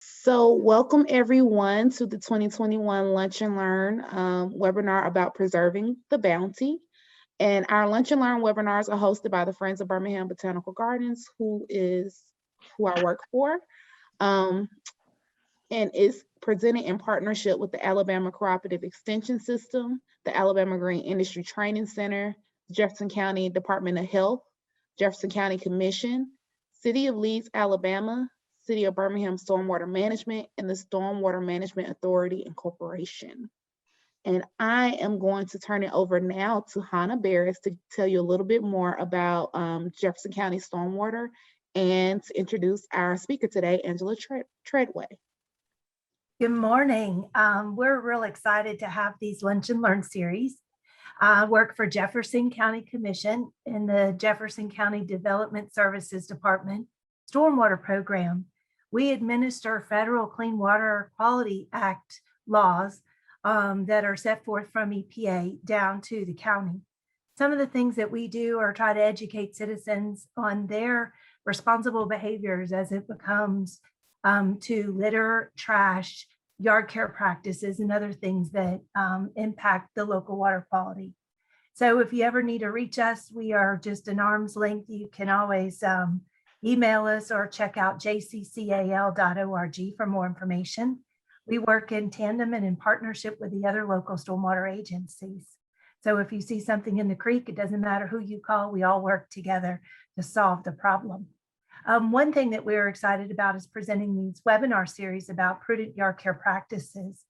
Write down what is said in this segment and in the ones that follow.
So, welcome everyone to the 2021 Lunch and Learn webinar about preserving the bounty. And our Lunch and Learn webinars are hosted by the Friends of Birmingham Botanical Gardens, who I work for, and is presented in partnership with the Alabama Cooperative Extension System, the Alabama Green Industry Training Center, Jefferson County Department of Health, Jefferson County Commission, City of Leeds, Alabama, City of Birmingham Stormwater Management, and the Stormwater Management Authority and Corporation. And I am going to turn it over now to Hannah Barris to tell you a little bit more about Jefferson County Stormwater and to introduce our speaker today, Angela Treadaway. Good morning. We're real excited to have these Lunch and Learn series. I work for Jefferson County Commission in the Jefferson County Development Services Department Stormwater Program. We administer federal Clean Water Quality Act laws that are set forth from EPA down to the county. Some of the things that we do are try to educate citizens on their responsible behaviors as it becomes to litter, trash, yard care practices, and other things that impact the local water quality. So if you ever need to reach us, we are just an arm's length. You can always email us or check out jccal.org for more information. We work in tandem and in partnership with the other local stormwater agencies. So if you see something in the creek, it doesn't matter who you call, we all work together to solve the problem. One thing that we're excited about is presenting these webinar series about prudent yard care practices.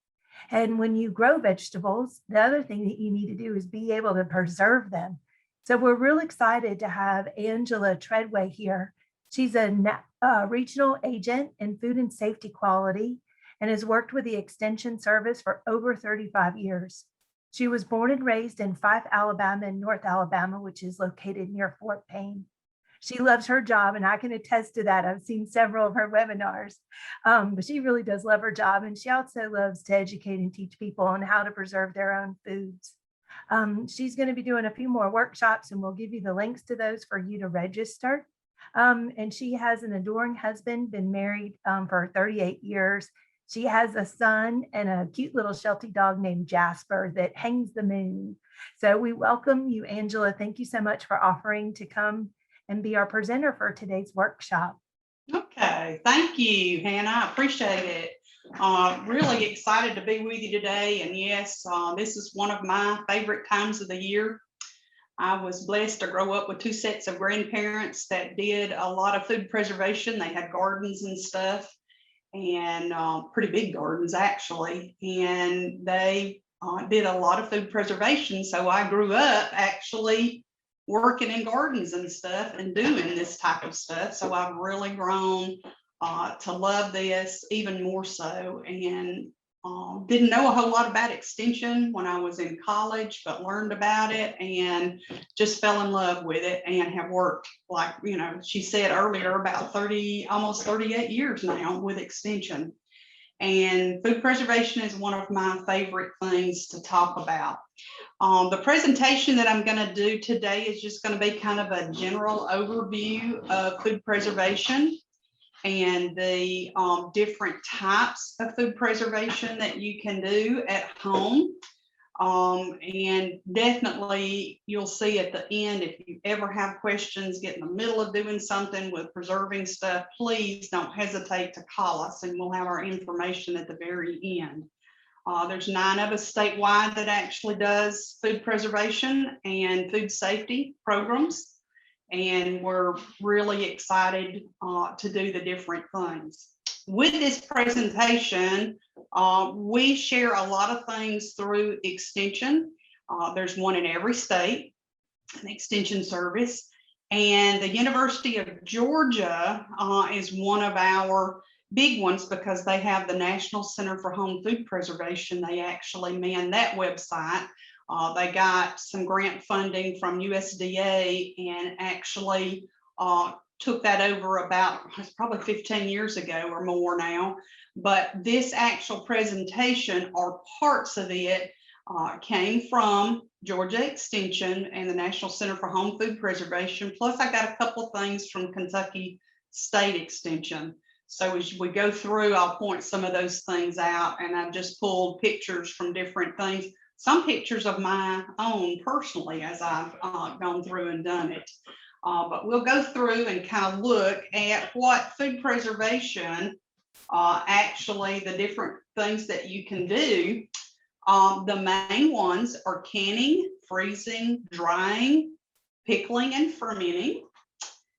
And when you grow vegetables, the other thing that you need to do is be able to preserve them. So we're real excited to have Angela Treadaway here. She's a regional agent in food and safety quality and has worked with the Extension Service for over 35 years. She was born and raised in Fife, Alabama, and North Alabama, which is located near Fort Payne. She loves her job, and I can attest to that. I've seen several of her webinars, but she really does love her job. And she also loves to educate and teach people on how to preserve their own foods. She's going to be doing a few more workshops, and we'll give you the links to those for you to register. And she has an adoring husband, been married for 38 years. She has a son and a cute little Sheltie dog named Jasper that hangs the moon. So we welcome you, Angela. Thank you so much for offering to come and be our presenter for today's workshop. Okay, thank you, Hannah. I appreciate it. Really excited to be with you today. And yes, this is one of my favorite times of the year. I was blessed to grow up with two sets of grandparents that did a lot of food preservation. They had gardens and stuff, and pretty big gardens actually. And they did a lot of food preservation. So I grew up actually working in gardens and stuff and doing this type of stuff. So I've really grown to love this even more so, and didn't know a whole lot about extension when I was in college, but learned about it and just fell in love with it and have worked, like, you know, she said earlier, about almost 38 years now with extension. And food preservation is one of my favorite things to talk about. The presentation that I'm going to do today is just going to be kind of a general overview of food preservation and the different types of food preservation that you can do at home. And definitely you'll see at the end, if you ever have questions, get in the middle of doing something with preserving stuff, please don't hesitate to call us and we'll have our information at the very end. There's 9 of us statewide that actually does food preservation and food safety programs. And we're really excited to do the different things. With this presentation, we share a lot of things through Extension. There's one in every state, an Extension service. And the University of Georgia is one of our big ones because they have the National Center for Home Food Preservation. They actually man that website. They got some grant funding from USDA and actually took that over about probably 15 years ago or more now. But this actual presentation or parts of it came from Georgia Extension and the National Center for Home Food Preservation. Plus I got a couple of things from Kentucky State Extension. So as we go through, I'll point some of those things out, and I've just pulled pictures from different things. Some pictures of my own personally as I've gone through and done it. But we'll go through and kind of look at what food preservation, actually the different things that you can do. The main ones are canning, freezing, drying, pickling, and fermenting.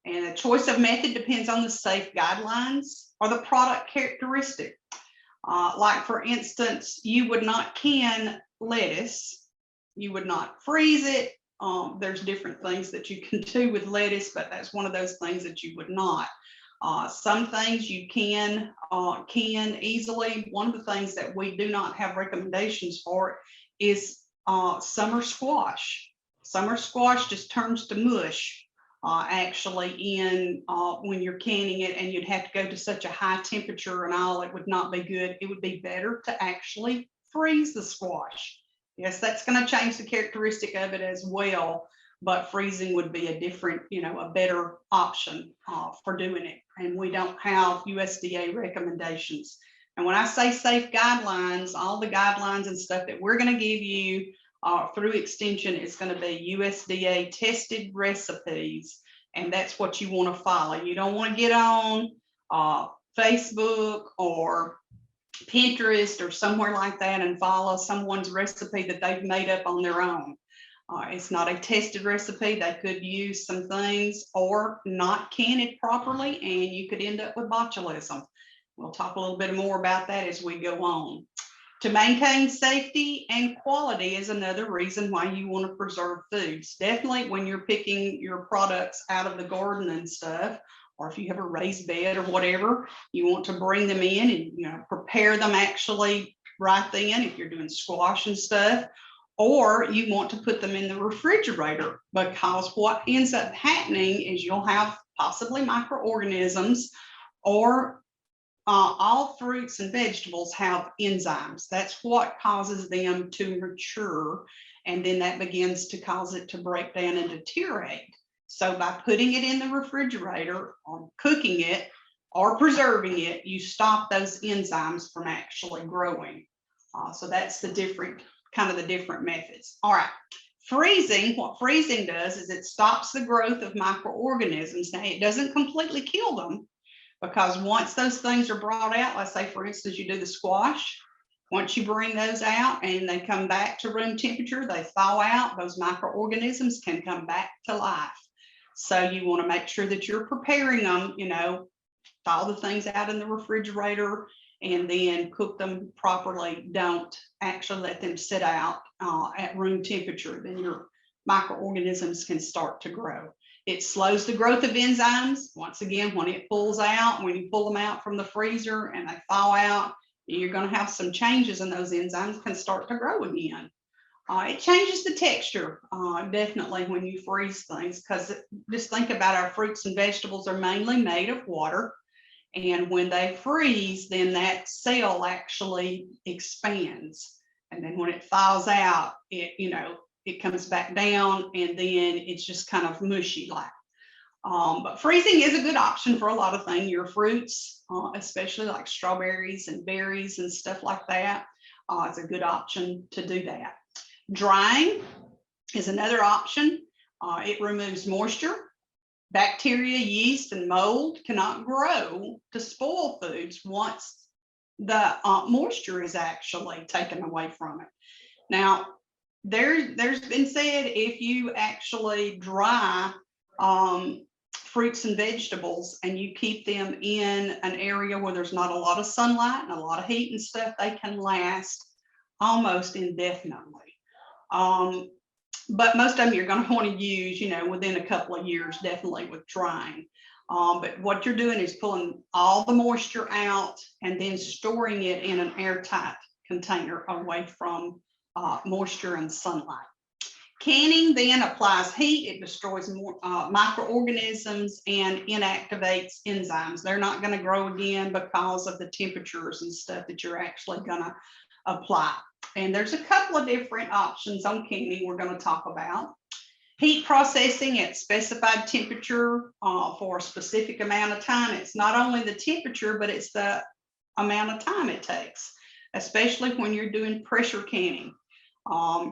And the choice of method depends on the safe guidelines or the product characteristic. Like for instance, you would not can lettuce, you would not freeze it. There's different things that you can do with lettuce, but that's one of those things that you would not. Some things you can easily. One of the things that we do not have recommendations for is summer squash. Summer squash just turns to mush actually when you're canning it, and you'd have to go to such a high temperature and all. It would not be good. It would be better to actually freeze the squash. Yes, that's going to change the characteristic of it as well, but freezing would be a different, a better option for doing it. And we don't have USDA recommendations. And when I say safe guidelines, all the guidelines and stuff that we're going to give you through Extension is going to be USDA tested recipes. And that's what you want to follow. You don't want to get on Facebook or Pinterest or somewhere like that and follow someone's recipe that they've made up on their own. It's not a tested recipe. They could use some things or not can it properly, and you could end up with botulism. We'll talk a little bit more about that as we go on. To maintain safety and quality is another reason why you want to preserve foods. Definitely when you're picking your products out of the garden and stuff, or if you have a raised bed or whatever, you want to bring them in and prepare them actually right then if you're doing squash and stuff, or you want to put them in the refrigerator, because what ends up happening is you'll have possibly microorganisms, or all fruits and vegetables have enzymes. That's what causes them to mature, and then that begins to cause it to break down and deteriorate. So by putting it in the refrigerator or cooking it or preserving it, you stop those enzymes from actually growing. So that's the different methods. All right, freezing, what freezing does is it stops the growth of microorganisms. Now it doesn't completely kill them, because once those things are brought out, let's say for instance, you do the squash, once you bring those out and they come back to room temperature, they thaw out, those microorganisms can come back to life. So you want to make sure that you're preparing them, thaw the things out in the refrigerator and then cook them properly. Don't actually let them sit out at room temperature. Then your microorganisms can start to grow. It slows the growth of enzymes. Once again, when it pulls out, when you pull them out from the freezer and they thaw out, you're going to have some changes, and those enzymes can start to grow again. It changes the texture, definitely, when you freeze things, because just think about our fruits and vegetables are mainly made of water. And when they freeze, then that cell actually expands. And then when it thaws out, it comes back down, and then it's just kind of mushy like. But freezing is a good option for a lot of things. Your fruits, especially like strawberries and berries and stuff like that, it's a good option to do that. Drying is another option. It removes moisture. Bacteria, yeast, and mold cannot grow to spoil foods once the moisture is actually taken away from it. Now, there's been said if you actually dry fruits and vegetables and you keep them in an area where there's not a lot of sunlight and a lot of heat and stuff, they can last almost indefinitely. But most of them you're going to want to use, within a couple of years, definitely with drying. But what you're doing is pulling all the moisture out and then storing it in an airtight container away from moisture and sunlight. Canning then applies heat. It destroys more microorganisms and inactivates enzymes. They're not going to grow again because of the temperatures and stuff that you're actually going to apply. And there's a couple of different options on canning we're going to talk about. Heat processing at specified temperature for a specific amount of time. It's not only the temperature, but it's the amount of time it takes, especially when you're doing pressure canning.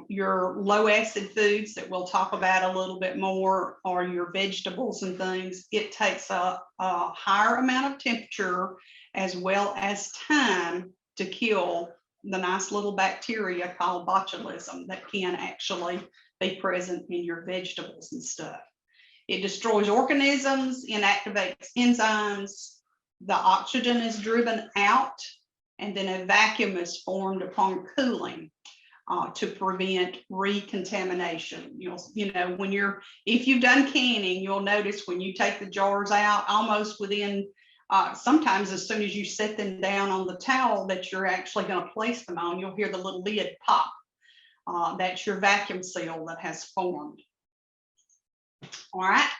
Your low acid foods that we'll talk about a little bit more, or your vegetables and things, it takes a higher amount of temperature as well as time to kill the nice little bacteria called botulism that can actually be present in your vegetables and stuff. It destroys organisms, inactivates enzymes, the oxygen is driven out, and then a vacuum is formed upon cooling to prevent recontamination. You know, if you've done canning, you'll notice when you take the jars out, almost within sometimes as soon as you set them down on the towel that you're actually going to place them on, you'll hear the little lid pop. That's your vacuum seal that has formed. All right.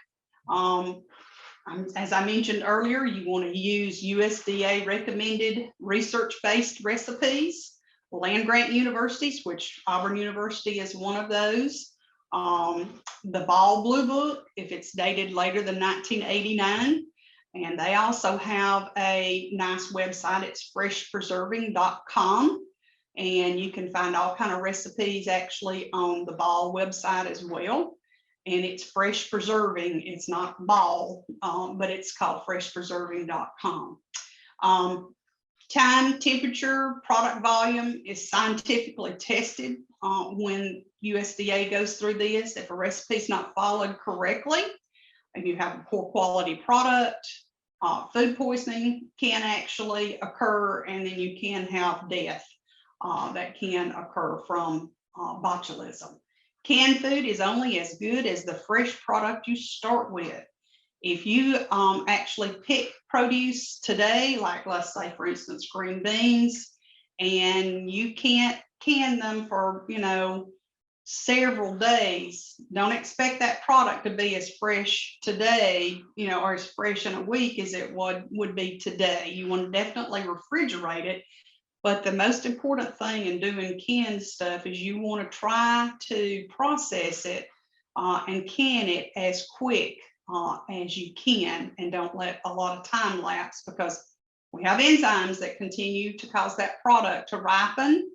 As I mentioned earlier, you want to use USDA recommended research-based recipes, land-grant universities, which Auburn University is one of those. The Ball Blue Book, if it's dated later than 1989. And they also have a nice website. It's freshpreserving.com. And you can find all kind of recipes actually on the Ball website as well. And it's fresh preserving. It's not Ball, but it's called freshpreserving.com. Time, temperature, product volume is scientifically tested when USDA goes through this. If a recipe is not followed correctly, and you have a poor quality product, food poisoning can actually occur, and then you can have death that can occur from botulism. Canned food is only as good as the fresh product you start with. If you actually pick produce today, like let's say for instance green beans, and you can't can them for several days, don't expect that product to be as fresh today, or as fresh in a week as it would be today. You want to definitely refrigerate it. But the most important thing in doing canned stuff is you want to try to process it and can it as quick as you can, and don't let a lot of time lapse, because we have enzymes that continue to cause that product to ripen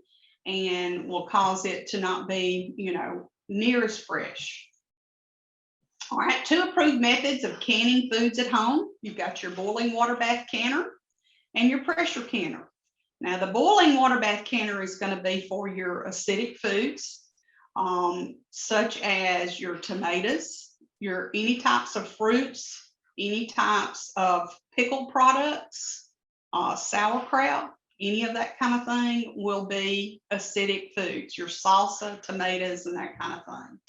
and will cause it to not be, near as fresh. All right, 2 approved methods of canning foods at home. You've got your boiling water bath canner and your pressure canner. Now, the boiling water bath canner is going to be for your acidic foods, such as your tomatoes, your any types of fruits, any types of pickled products, sauerkraut, any of that kind of thing will be acidic foods, your salsa, tomatoes, and that kind of thing.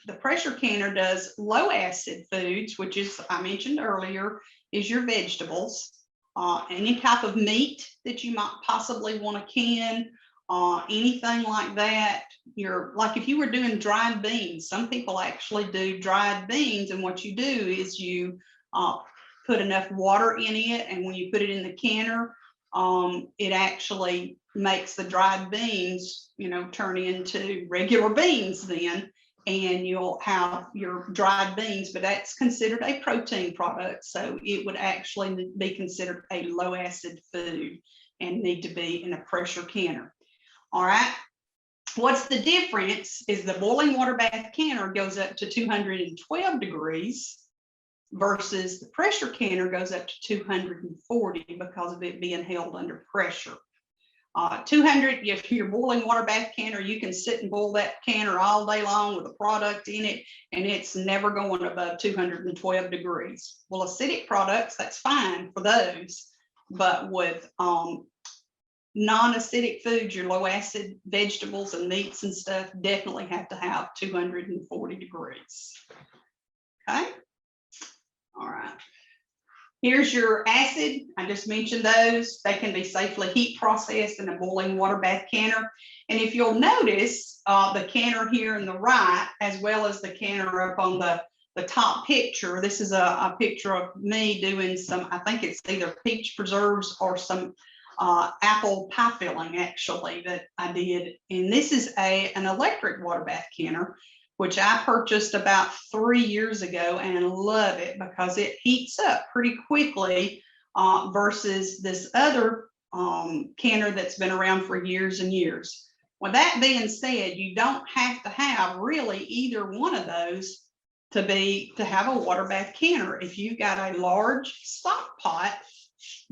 The pressure canner does low acid foods, which is, I mentioned earlier, is your vegetables, any type of meat that you might possibly want to can, anything like that. Like if you were doing dried beans, some people actually do dried beans, and what you do is you put enough water in it, and when you put it in the canner, it actually makes the dried beans, turn into regular beans then, and you'll have your dried beans, but that's considered a protein product, so it would actually be considered a low acid food and need to be in a pressure canner. All right, what's the difference is the boiling water bath canner goes up to 212 degrees versus the pressure canner goes up to 240 because of it being held under pressure. 200, if you're boiling water bath canner, you can sit and boil that canner all day long with a product in it, and it's never going above 212 degrees. Well, acidic products, that's fine for those, but with non-acidic foods, your low acid vegetables and meats and stuff definitely have to have 240 degrees. Okay. All right. Here's your acid. I just mentioned those. They can be safely heat processed in a boiling water bath canner. And if you'll notice the canner here in the right, as well as the canner up on the top picture, this is a picture of me doing some, I think it's either peach preserves or some apple pie filling actually that I did. And this is an electric water bath canner. which I purchased about 3 years ago and love it because it heats up pretty quickly versus this other canner that's been around for years and years. With that being said, you don't have to have really either one of those to have a water bath canner. If you've got a large stock pot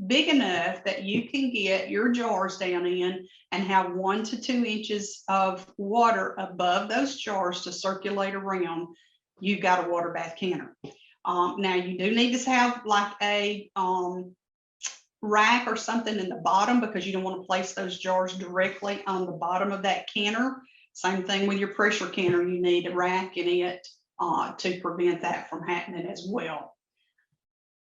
big enough that you can get your jars down in and have 1 to 2 inches of water above those jars to circulate around, you've got a water bath canner. Now you do need to have like a rack or something in the bottom because you don't want to place those jars directly on the bottom of that canner. Same thing with your pressure canner, you need a rack in it to prevent that from happening as well.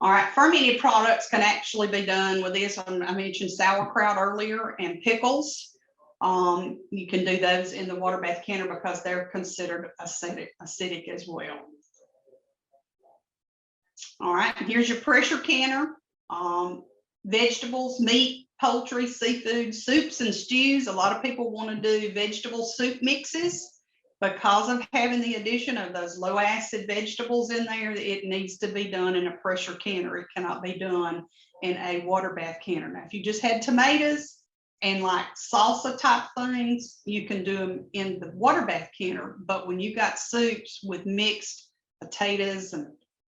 All right, fermented products can actually be done with this. I mentioned sauerkraut earlier and pickles. You can do those in the water bath canner because they're considered acidic as well. All right, here's your pressure canner. Vegetables, meat, poultry, seafood, soups and stews. A lot of people want to do vegetable soup mixes. Because of having the addition of those low acid vegetables in there, it needs to be done in a pressure canner. It cannot be done in a water bath canner. Now, if you just had tomatoes and like salsa type things, you can do them in the water bath canner. But when you got soups with mixed potatoes and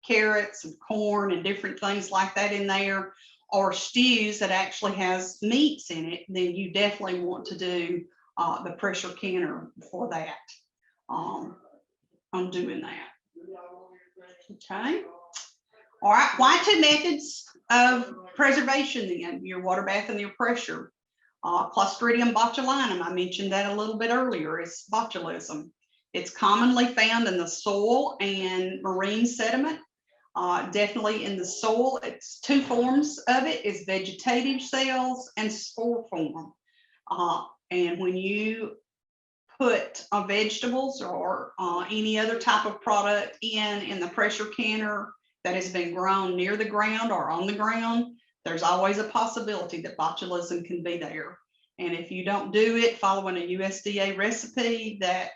carrots and corn and different things like that in there, or stews that actually has meats in it, then you definitely want to do the pressure canner for that. I'm doing that. Okay. All right. Why 2 methods of preservation then? Your water bath and your pressure. Clostridium botulinum, I mentioned that a little bit earlier, is botulism. It's commonly found in the soil and marine sediment. Definitely in the soil. It's 2 forms of it, is vegetative cells and spore form. And when you put vegetables or any other type of product in the pressure canner that has been grown near the ground or on the ground, there's always a possibility that botulism can be there. And if you don't do it following a USDA recipe, that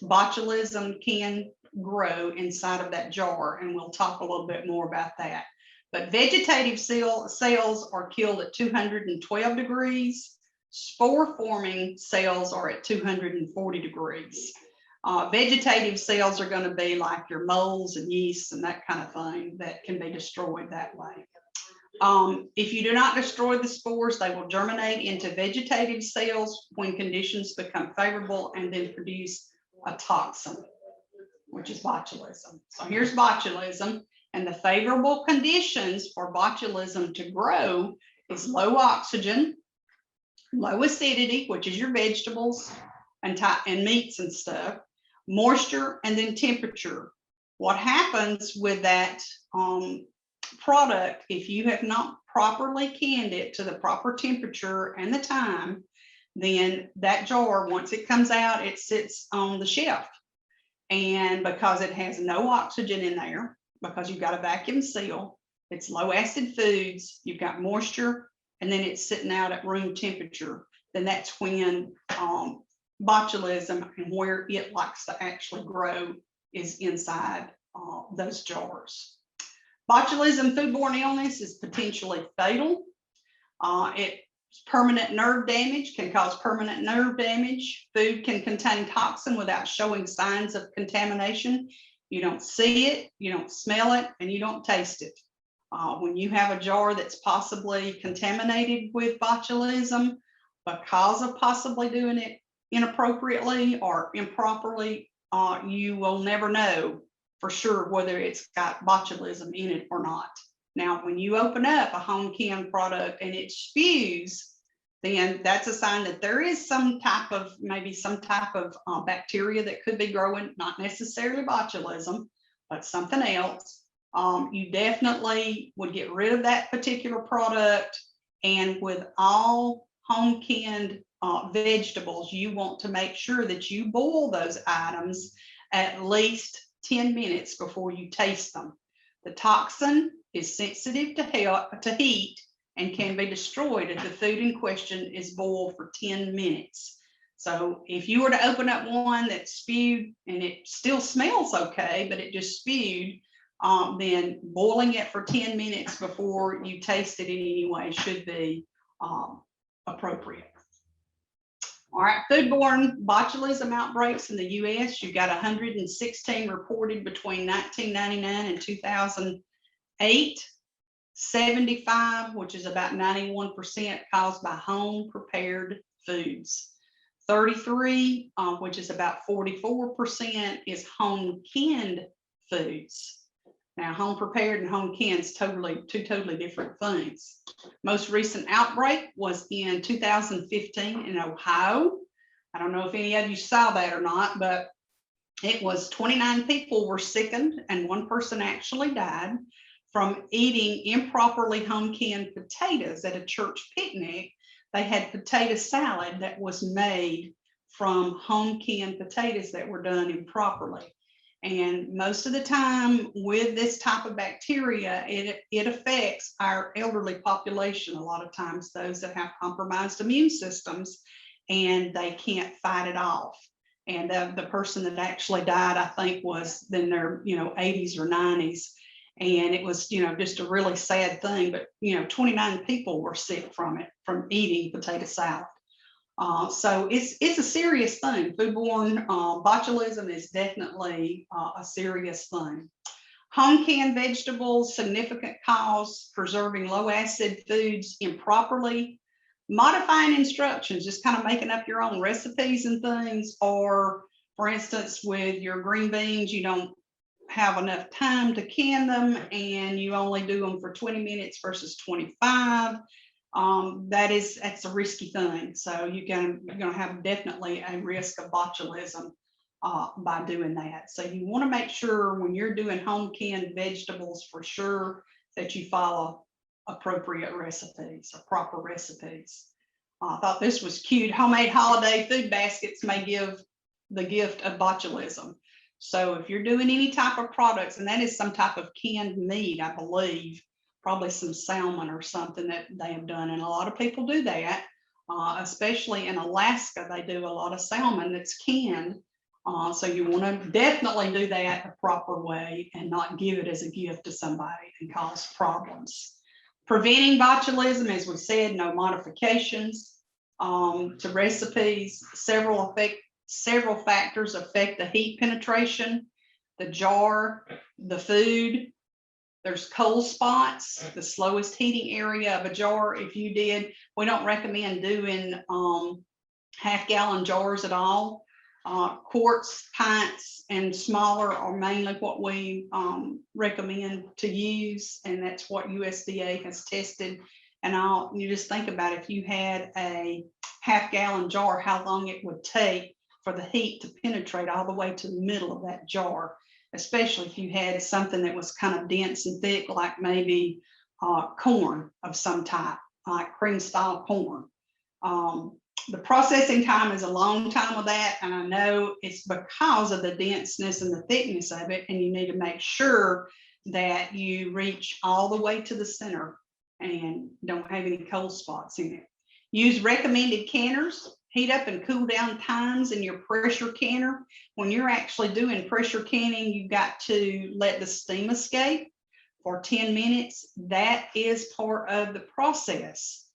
botulism can grow inside of that jar, and we'll talk a little bit more about that. But vegetative cells are killed at 212 degrees. Spore forming cells are at 240 degrees. Vegetative cells are going to be like your molds and yeasts and that kind of thing that can be destroyed that way. If you do not destroy the spores, they will germinate into vegetative cells when conditions become favorable and then produce a toxin, which is botulism. So here's botulism, and the favorable conditions for botulism to grow is low oxygen, low acidity, which is your vegetables and meats and stuff, moisture, and then temperature. What happens with that product, if you have not properly canned it to the proper temperature and the time, then that jar, once it comes out, it sits on the shelf. And because it has no oxygen in there, because you've got a vacuum seal, it's low acid foods, you've got moisture, and then it's sitting out at room temperature, then that's when botulism and where it likes to actually grow is inside those jars. Botulism foodborne illness is potentially fatal. It's permanent nerve damage, can cause permanent nerve damage. Food can contain toxin without showing signs of contamination. You don't see it, you don't smell it, and you don't taste it. When you have a jar that's possibly contaminated with botulism because of possibly doing it inappropriately or improperly, you will never know for sure whether it's got botulism in it or not. Now, when you open up a home canned product and it spews, then that's a sign that there is some type of, maybe some type of bacteria that could be growing, not necessarily botulism, but something else. You definitely would get rid of that particular product. And with all home canned vegetables, you want to make sure that you boil those items at least 10 minutes before you taste them. The toxin is sensitive to heat and can be destroyed if the food in question is boiled for 10 minutes. So if you were to open up one that spewed and it still smells okay, but it just spewed, then boiling it for 10 minutes before you taste it in any way should be appropriate. All right, foodborne botulism outbreaks in the US, you've got 116 reported between 1999 and 2008. 75, which is about 91%, caused by home prepared foods. 33, which is about 44%, is home canned foods. Now, home prepared and home canned is two totally different things. Most recent outbreak was in 2015 in Ohio. I don't know if any of you saw that or not, but it was 29 people were sickened and one person actually died from eating improperly home canned potatoes at a church picnic. They had potato salad that was made from home canned potatoes that were done improperly. And most of the time with this type of bacteria, it affects our elderly population. A lot of times those that have compromised immune systems and they can't fight it off. And the person that actually died, I think, was in their 80s or 90s. And it was, just a really sad thing, but, 29 people were sick from it, from eating potato salad. So it's a serious thing. Foodborne botulism is definitely a serious thing. Home canned vegetables, significant cause, preserving low acid foods improperly, modifying instructions, just kind of making up your own recipes and things, or for instance, with your green beans, you don't have enough time to can them and you only do them for 20 minutes versus 25. That's a risky thing. So you're going to have definitely a risk of botulism by doing that. So you want to make sure when you're doing home canned vegetables for sure that you follow appropriate recipes or proper recipes. I thought this was cute. Homemade holiday food baskets may give the gift of botulism. So if you're doing any type of products, and that is some type of canned meat, I believe, probably some salmon or something that they have done. And a lot of people do that, especially in Alaska, they do a lot of salmon that's canned. So you want to definitely do that the proper way and not give it as a gift to somebody and cause problems. Preventing botulism, as we said, no modifications to recipes. Several factors affect the heat penetration, the jar, the food. There's cold spots, the slowest heating area of a jar. If you did, we don't recommend doing half-gallon jars at all. Quarts, pints, and smaller are mainly what we recommend to use, and that's what USDA has tested. And you just think about if you had a half-gallon jar, how long it would take for the heat to penetrate all the way to the middle of that jar, especially if you had something that was kind of dense and thick, like maybe corn of some type, like cream style corn. The processing time is a long time with that, and I know it's because of the denseness and the thickness of it, and you need to make sure that you reach all the way to the center and don't have any cold spots in it. Use recommended canners. Heat up and cool down times in your pressure canner. When you're actually doing pressure canning, you've got to let the steam escape for 10 minutes. That is part of the process.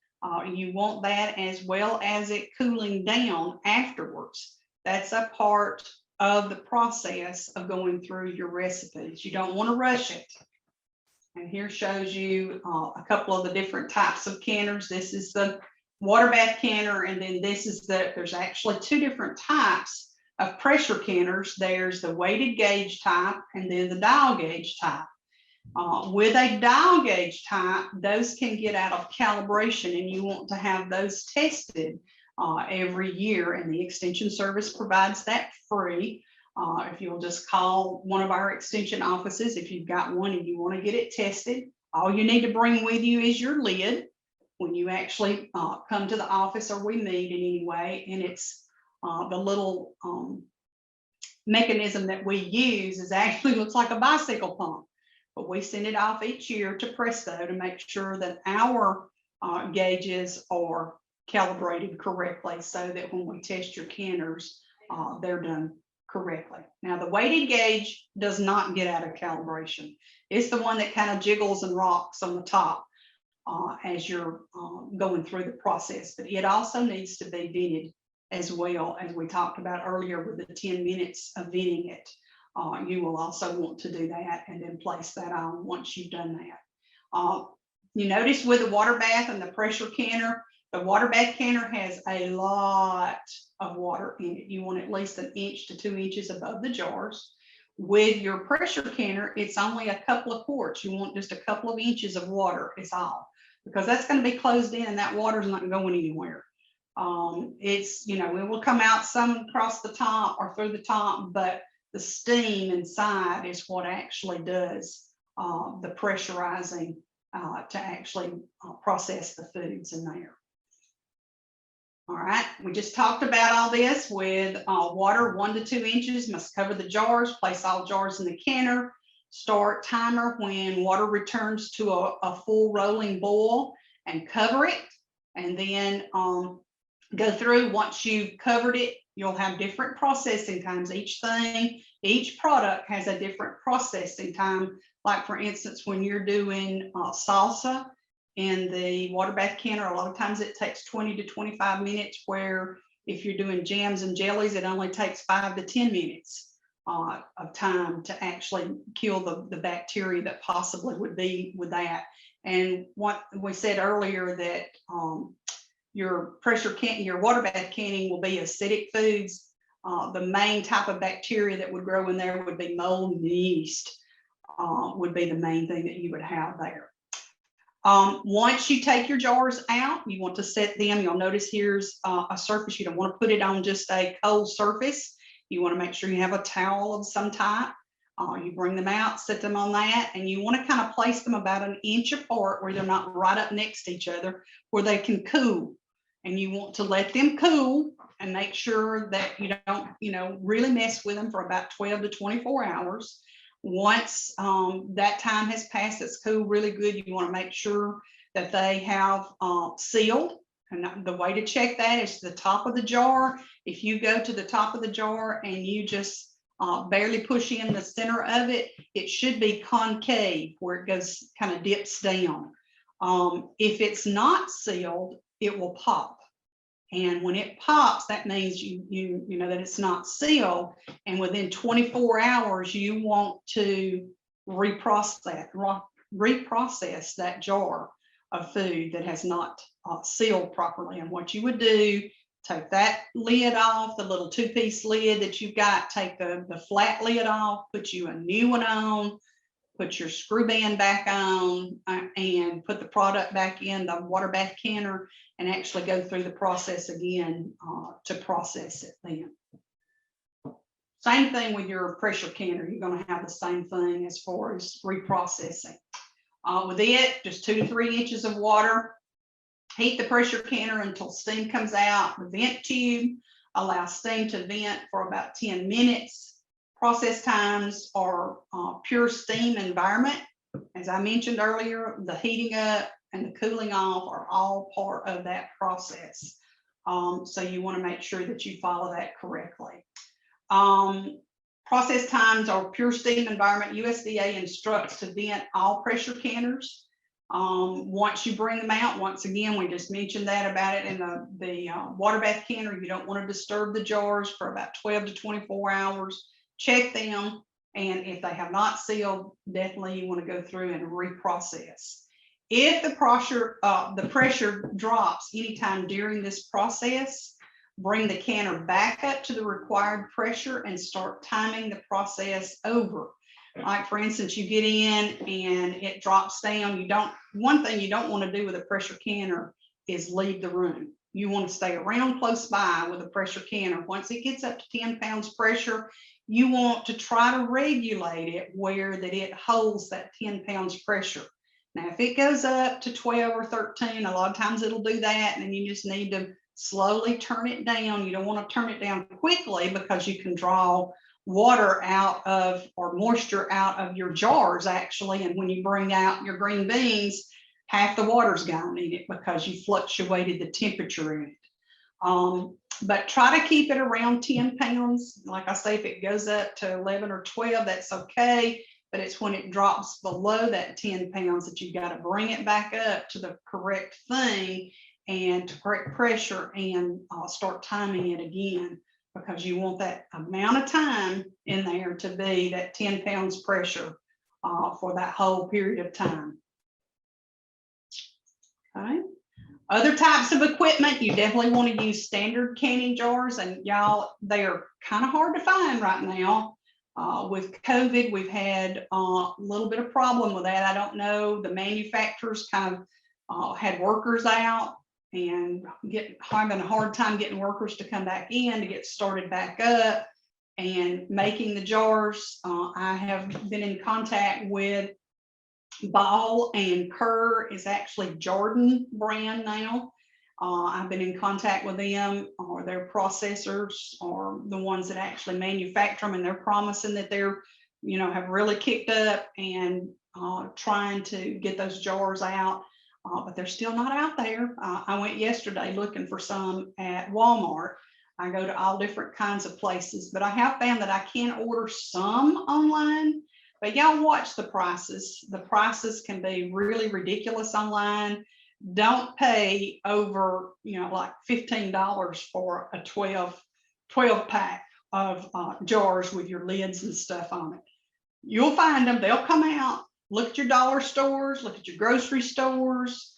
You want that as well as it cooling down afterwards. That's a part of the process of going through your recipes. You don't want to rush it. And here shows you a couple of the different types of canners. This is the water bath canner, and then this is there's actually two different types of pressure canners. There's the weighted gauge type and then the dial gauge type. With a dial gauge type, those can get out of calibration, and you want to have those tested every year, and the Extension Service provides that free. If you'll just call one of our extension offices, if you've got one and you want to get it tested, all you need to bring with you is your lid when you actually come to the office or we meet in any way. And it's the little mechanism that we use is actually looks like a bicycle pump, but we send it off each year to Presto to make sure that our gauges are calibrated correctly so that when we test your canners, they're done correctly. Now, the weighted gauge does not get out of calibration. It's the one that kind of jiggles and rocks on the top as you're going through the process, but it also needs to be vented as well, as we talked about earlier with the 10 minutes of venting it. You will also want to do that and then place that on once you've done that. You notice with the water bath and the pressure canner, the water bath canner has a lot of water in it. You want at least 1 inch to 2 inches above the jars. With your pressure canner, it's only a couple of quarts. You want just a couple of inches of water is all, because that's going to be closed in and that water is not going anywhere. It's, you know, it will come out some across the top or through the top, but the steam inside is what actually does the pressurizing to actually process the foods in there. All right, we just talked about all this with water 1 to 2 inches must cover the jars. Place all jars in the canner. Start timer when water returns to a full rolling boil and cover it. And then go through. Once you've covered it, you'll have different processing times. Each product has a different processing time. Like for instance, when you're doing salsa in the water bath canner, a lot of times it takes 20 to 25 minutes, where if you're doing jams and jellies, it only takes 5 to 10 minutes of time to actually kill the bacteria that possibly would be with that. And what we said earlier, that your water bath canning will be acidic foods. The main type of bacteria that would grow in there would be mold and yeast, would be the main thing that you would have there. Once you take your jars out, you want to set them. You'll notice here's a surface. You don't want to put it on just a cold surface. You want to make sure you have a towel of some type. You bring them out, set them on that, and you want to kind of place them about 1 inch apart where they're not right up next to each other, where they can cool. And you want to let them cool and make sure that you don't, really mess with them for about 12 to 24 hours. Once that time has passed, it's cooled really good, you want to make sure that they have sealed. And the way to check that is the top of the jar. If you go to the top of the jar and you just barely push in the center of it, it should be concave, where it goes kind of dips down. If it's not sealed, it will pop. And when it pops, that means you know that it's not sealed. And within 24 hours, you want to reprocess that jar of food that has not sealed properly. And what you would do, take that lid off, the little 2-piece lid that you've got, take the flat lid off, put you a new one on, put your screw band back on, and put the product back in the water bath canner and actually go through the process again to process it then. Same thing with your pressure canner. You're going to have the same thing as far as reprocessing. With it, just 2 to 3 inches of water. Heat the pressure canner until steam comes out. The vent tube allows steam to vent for about 10 minutes. Process times are pure steam environment. As I mentioned earlier, the heating up and the cooling off are all part of that process. So you want to make sure that you follow that correctly. Process times are pure steam environment. USDA instructs to vent all pressure canners. Once you bring them out, once again, we just mentioned that about it in the water bath canner. You don't want to disturb the jars for about 12 to 24 hours. Check them, and if they have not sealed, definitely you want to go through and reprocess. If the pressure drops anytime during this process, bring the canner back up to the required pressure and start timing the process over. Like for instance, you get in and it drops down. One thing you don't want to do with a pressure canner is leave the room. You want to stay around close by with a pressure canner. Once it gets up to 10 pounds pressure, you want to try to regulate it where that it holds that 10 pounds pressure. Now, if it goes up to 12 or 13, a lot of times it'll do that, and then you just need to slowly turn it down. You don't want to turn it down quickly, because you can draw water out of, or moisture out of your jars actually. And when you bring out your green beans, half the water's gone in it because you fluctuated the temperature in it. But try to keep it around 10 pounds. Like I say, if it goes up to 11 or 12, that's okay. But it's when it drops below that 10 pounds that you've got to bring it back up to the correct thing and to correct pressure and start timing it again, because you want that amount of time in there to be that 10 pounds pressure for that whole period of time. Okay. Other types of equipment, you definitely want to use standard canning jars, and y'all, they are kind of hard to find right now. With COVID, we've had a little bit of problem with that. I don't know, the manufacturers kind of had workers out and having a hard time getting workers to come back in to get started back up and making the jars. I have been in contact with Ball and Kerr is actually Jordan brand now. I've been in contact with them, or their processors, or the ones that actually manufacture them, and they're promising that they're, you know, have really kicked up and trying to get those jars out, but they're still not out there. I went yesterday looking for some at Walmart. I go to all different kinds of places, but I have found that I can order some online. But y'all watch the prices. The prices can be really ridiculous online. Don't pay over, you know, like $15 for a 12 pack of jars with your lids and stuff on it. You'll find them. They'll come out. Look at your dollar stores. Look at your grocery stores.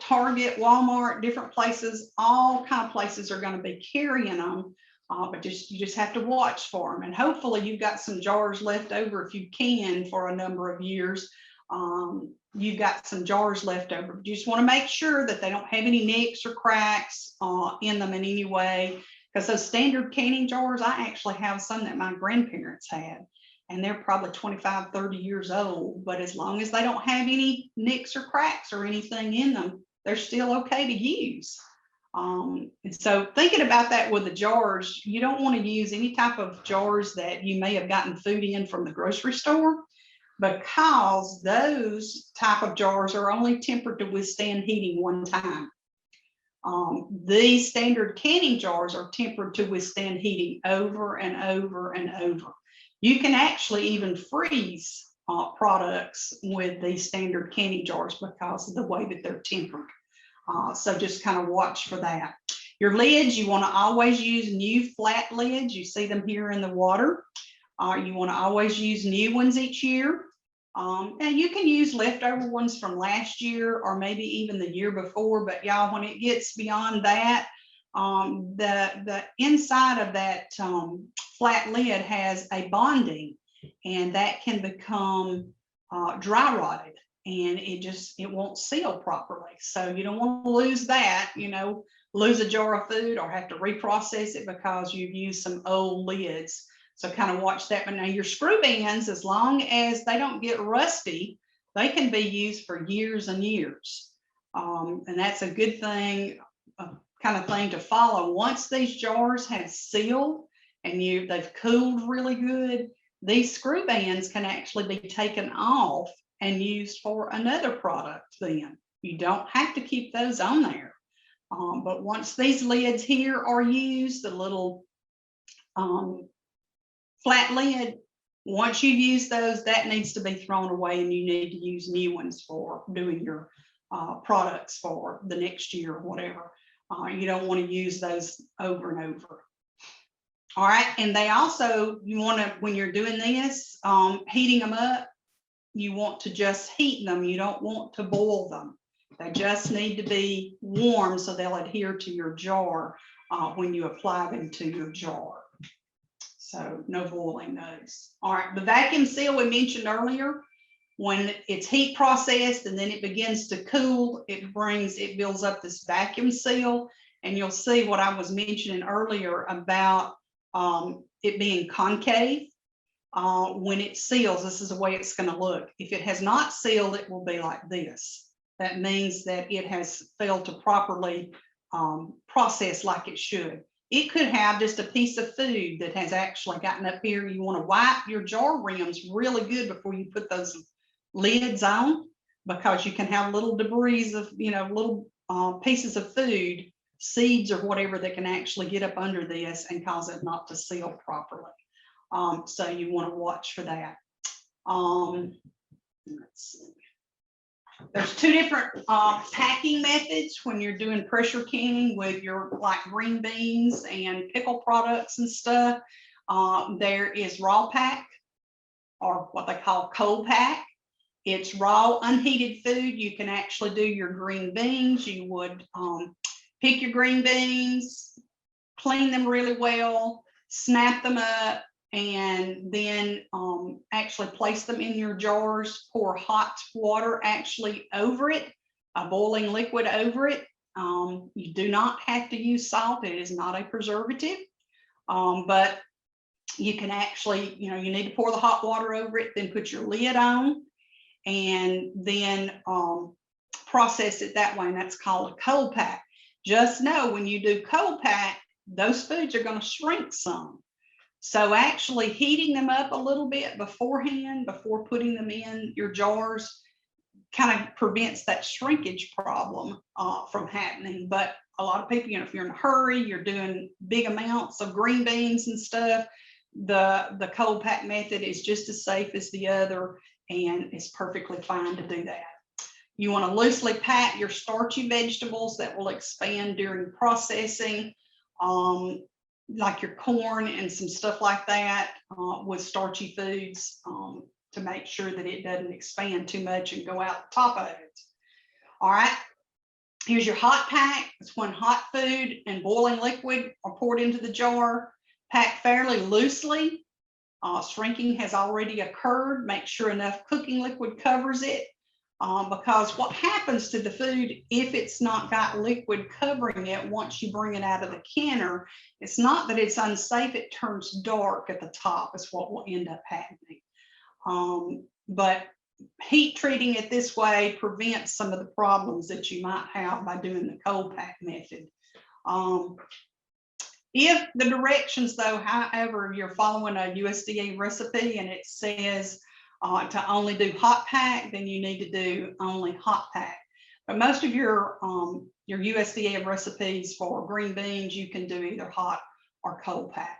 Target, Walmart, different places. All kind of places are going to be carrying them. But you just have to watch for them, and hopefully you've got some jars left over if you can for a number of years. You've got some jars left over. You just want to make sure that they don't have any nicks or cracks in them in any way, because those standard canning jars, I actually have some that my grandparents had, and they're probably 25, 30 years old, but as long as they don't have any nicks or cracks or anything in them, they're still okay to use. And so thinking about that with the jars, you don't want to use any type of jars that you may have gotten food in from the grocery store, because those type of jars are only tempered to withstand heating one time. These standard canning jars are tempered to withstand heating over and over and over. You can actually even freeze products with these standard canning jars because of the way that they're tempered. So just kind of watch for that. Your lids, you want to always use new flat lids. You see them here in the water. You want to always use new ones each year. And you can use leftover ones from last year or maybe even the year before. But y'all, when it gets beyond that, the inside of that flat lid has a bonding, and that can become dry rotted. And it won't seal properly. So you don't want to lose that, you know, lose a jar of food or have to reprocess it because you've used some old lids. So kind of watch that. But now your screw bands, as long as they don't get rusty, they can be used for years and years. And that's a good thing, kind of thing to follow. Once these jars have sealed and they've cooled really good, these screw bands can actually be taken off and used for another product. Then you don't have to keep those on there. But once these lids here are used, the little flat lid, once you've used those, that needs to be thrown away, and you need to use new ones for doing your products for the next year or whatever. You don't want to use those over and over. All right, and they also, you want to, when you're doing this, heating them up, you want to just heat them. You don't want to boil them. They just need to be warm so they'll adhere to your jar when you apply them to your jar. So no boiling those. All right, the vacuum seal we mentioned earlier, when it's heat processed and then it begins to cool, it builds up this vacuum seal. And you'll see what I was mentioning earlier about it being concave. When it seals, this is the way it's going to look. If it has not sealed, it will be like this. That means that it has failed to properly process like it should. It could have just a piece of food that has actually gotten up here. You want to wipe your jar rims really good before you put those lids on, because you can have little debris of, little pieces of food, seeds or whatever that can actually get up under this and cause it not to seal properly. So you want to watch for that. Let's see. There's two different packing methods when you're doing pressure canning with your like green beans and pickle products and stuff. There is raw pack, or what they call cold pack. It's raw, unheated food. You can actually do your green beans. You would pick your green beans, clean them really well, snap them up, and then actually place them in your jars. Pour hot water actually over it, a boiling liquid over it. You do not have to use salt. It is not a preservative, but you can actually, you need to pour the hot water over it, then put your lid on, and then process it that way, and that's called a cold pack. Just know when you do cold pack, those foods are going to shrink some. So actually heating them up a little bit beforehand, before putting them in your jars, kind of prevents that shrinkage problem from happening. But a lot of people, if you're in a hurry, you're doing big amounts of green beans and stuff, the cold pack method is just as safe as the other, and it's perfectly fine to do that. You want to loosely pack your starchy vegetables that will expand during processing, like your corn and some stuff like that, with starchy foods, to make sure that it doesn't expand too much and go out the top of it. All right, here's your hot pack. It's when hot food and boiling liquid are poured into the jar. Pack fairly loosely. Shrinking has already occurred. Make sure enough cooking liquid covers it, because what happens to the food if it's not got liquid covering it once you bring it out of the canner, it's not that it's unsafe, it turns dark at the top is what will end up happening. But heat treating it this way prevents some of the problems that you might have by doing the cold pack method. If the directions, though, however, you're following a USDA recipe and it says to only do hot pack, then you need to do only hot pack. But most of your USDA recipes for green beans, you can do either hot or cold pack.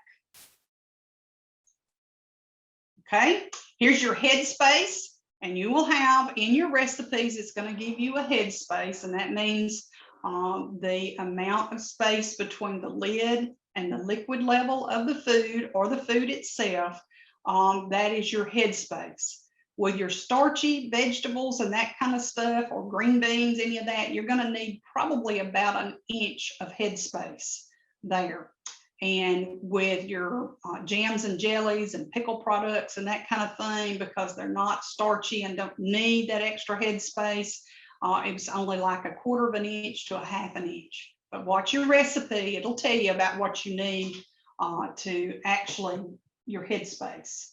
Okay, here's your headspace, and you will have in your recipes, it's going to give you a headspace, and that means the amount of space between the lid and the liquid level of the food or the food itself. That is your headspace. With your starchy vegetables and that kind of stuff, or green beans, any of that, you're going to need probably about an inch of headspace there. And with your jams and jellies and pickle products and that kind of thing, because they're not starchy and don't need that extra headspace, it's only like 1/4 of an inch to 1/2 an inch. But watch your recipe, it'll tell you about what you need to actually your headspace.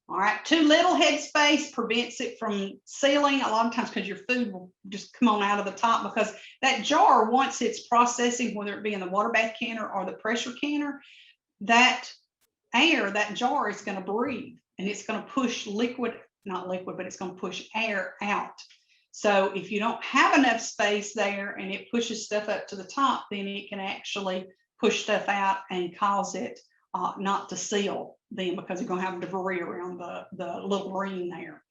All right, too little headspace prevents it from sealing a lot of times, because your food will just come on out of the top, because that jar, once it's processing, whether it be in the water bath canner or the pressure canner, that air, that jar is going to breathe, and it's going to push not liquid, but it's going to push air out. So if you don't have enough space there and it pushes stuff up to the top, then it can actually push stuff out and cause it not to seal then, because you're going to have debris around the little ring there.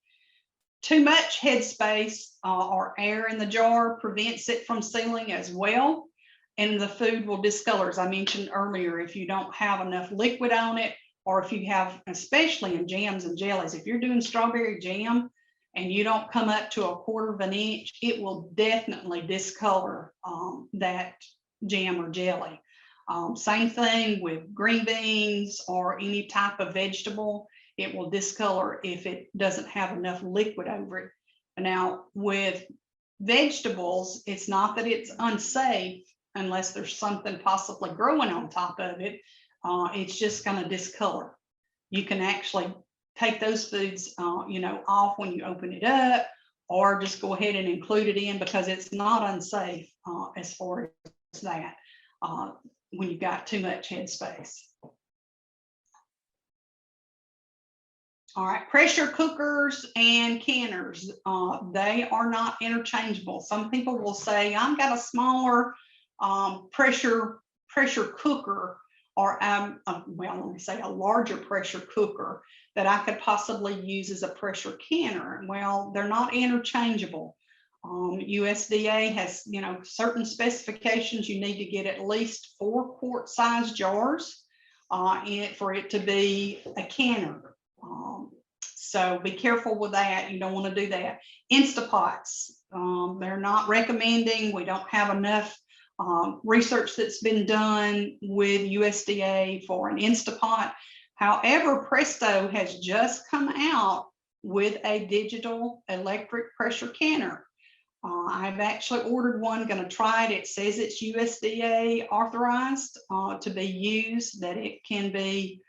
Too much headspace or air in the jar prevents it from sealing as well, and the food will discolor. As I mentioned earlier, if you don't have enough liquid on it, or if you have, especially in jams and jellies, if you're doing strawberry jam and you don't come up to 1/4 of an inch, it will definitely discolor that jam or jelly. Same thing with green beans or any type of vegetable. It will discolor if it doesn't have enough liquid over it. Now, with vegetables, it's not that it's unsafe unless there's something possibly growing on top of it. It's just going to discolor. You can actually take those foods, off when you open it up, or just go ahead and include it in, because it's not unsafe as far as that. When you've got too much headspace. All right, pressure cookers and canners, they are not interchangeable. Some people will say, I've got a smaller pressure cooker, or well, let me say a larger pressure cooker that I could possibly use as a pressure canner. Well, they're not interchangeable. USDA has, you know, certain specifications. You need to get at least 4 quart size jars for it to be a canner. So be careful with that. You don't want to do that. Instapots, they're not recommending. We don't have enough research that's been done with USDA for an Instapot. However, Presto has just come out with a digital electric pressure canner. I've actually ordered one, going to try it. It says it's USDA authorized to be used, that it can be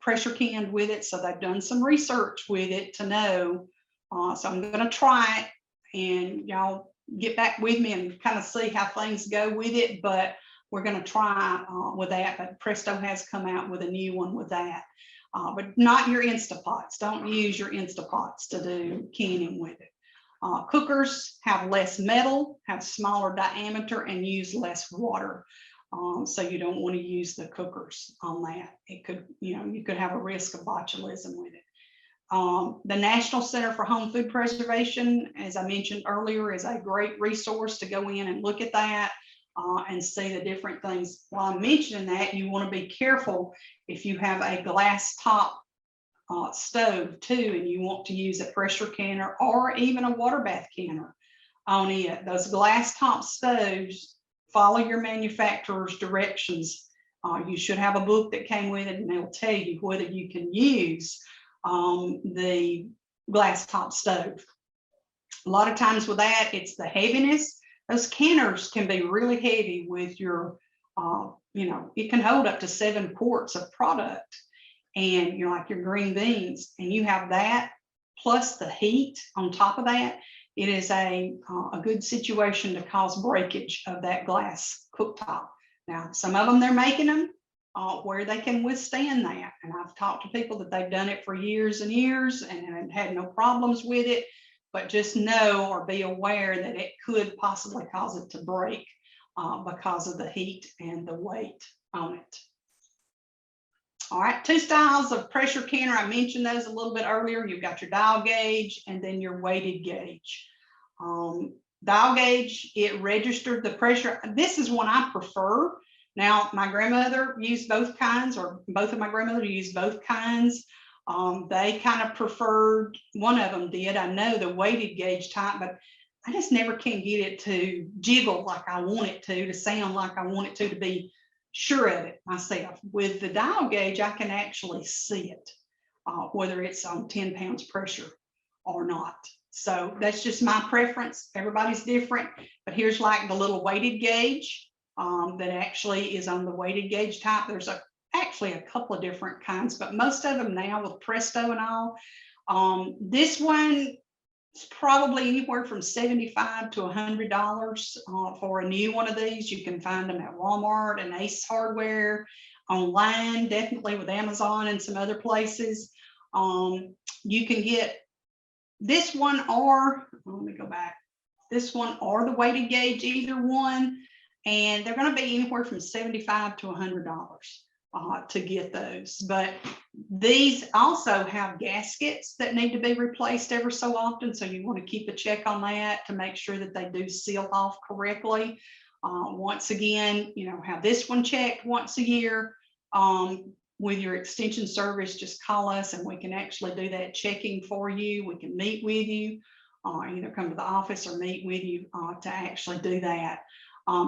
pressure canned with it. So they've done some research with it to know. So I'm going to try it, and y'all get back with me and kind of see how things go with it. But we're going to try with that. But Presto has come out with a new one with that. But not your Instapots. Don't use your Instapots to do canning with it. Cookers have less metal, have smaller diameter, and use less water. So you don't want to use the cookers on that. It could, you know, you could have a risk of botulism with it. The National Center for Home Food Preservation, as I mentioned earlier, is a great resource to go in and look at that and see the different things. While I'm mentioning that, you want to be careful if you have a glass top stove too, and you want to use a pressure canner or even a water bath canner on it. Those glass top stoves, follow your manufacturer's directions. You should have a book that came with it, and they'll tell you whether you can use the glass top stove. A lot of times with that, it's the heaviness. Those canners can be really heavy with your, you know, it can hold up to 7 quarts of product. And you're like your green beans, and you have that plus the heat on top of that, it is a good situation to cause breakage of that glass cooktop. Now, some of them, they're making them where they can withstand that. And I've talked to people that they've done it for years and years and had no problems with it, but just know or be aware that it could possibly cause it to break because of the heat and the weight on it. All right, 2 styles of pressure canner. I mentioned those a little bit earlier. You've got your dial gauge and then your weighted gauge. Dial gauge, it registered the pressure. This is one I prefer. Now, my grandmother used both kinds, or both of my grandmothers used both kinds. They kind of preferred, one of them did, I know, the weighted gauge type, but I just never can get it to jiggle like I want it to sound like I want it to be sure of it myself. With the dial gauge, I can actually see it, whether it's on 10 pounds pressure or not. So that's just my preference. Everybody's different, but here's like the little weighted gauge that actually is on the weighted gauge type. There's actually a couple of different kinds, but most of them now with Presto and all. This one is probably anywhere from $75 to $100 for a new one of these. You can find them at Walmart and Ace Hardware, online, definitely with Amazon and some other places. You can get this one, or let me go back, this one or the weighted gauge, either one, and they're going to be anywhere from $75 to $100 to get those. But these also have gaskets that need to be replaced every so often, so you want to keep a check on that to make sure that they do seal off correctly. Once again, you know, have this one checked once a year. With your extension service, just call us and we can actually do that checking for you. We can meet with you, either come to the office or meet with you to actually do that.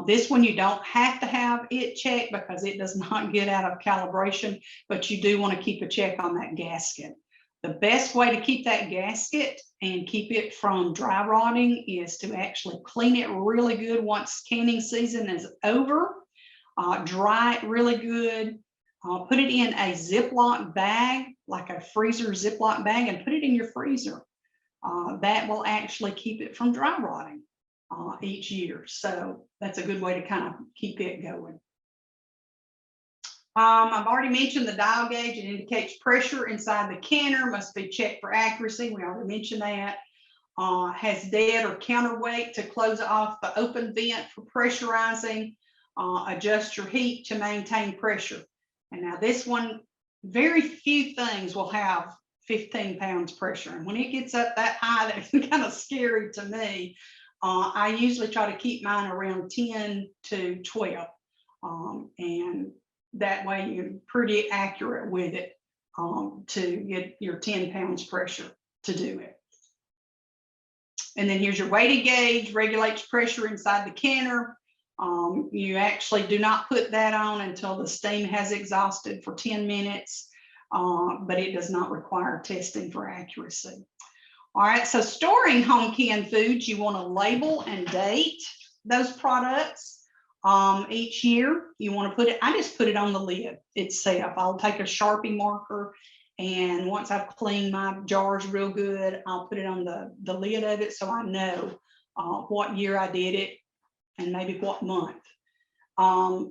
This one, you don't have to have it checked because it does not get out of calibration, but you do want to keep a check on that gasket. The best way to keep that gasket and keep it from dry rotting is to actually clean it really good once canning season is over. Dry it really good. Put it in a Ziploc bag, like a freezer Ziploc bag, and put it in your freezer. That will actually keep it from dry rotting each year. So that's a good way to kind of keep it going. I've already mentioned the dial gauge. It indicates pressure inside the canner, must be checked for accuracy. We already mentioned that. Has dead or counterweight to close off the open vent for pressurizing. Adjust your heat to maintain pressure. And now this one, very few things will have 15 pounds pressure. And when it gets up that high, that's kind of scary to me. I usually try to keep mine around 10 to 12. And that way you're pretty accurate with it to get your 10 pounds pressure to do it. And then here's your weighted gauge, regulates pressure inside the canner. You actually do not put that on until the steam has exhausted for 10 minutes, but it does not require testing for accuracy. All right, so storing home canned foods, you want to label and date those products. Each year you want to put it, I just put it on the lid itself. I'll take a Sharpie marker, and once I've cleaned my jars real good, I'll put it on the lid of it so I know what year I did it and maybe what month.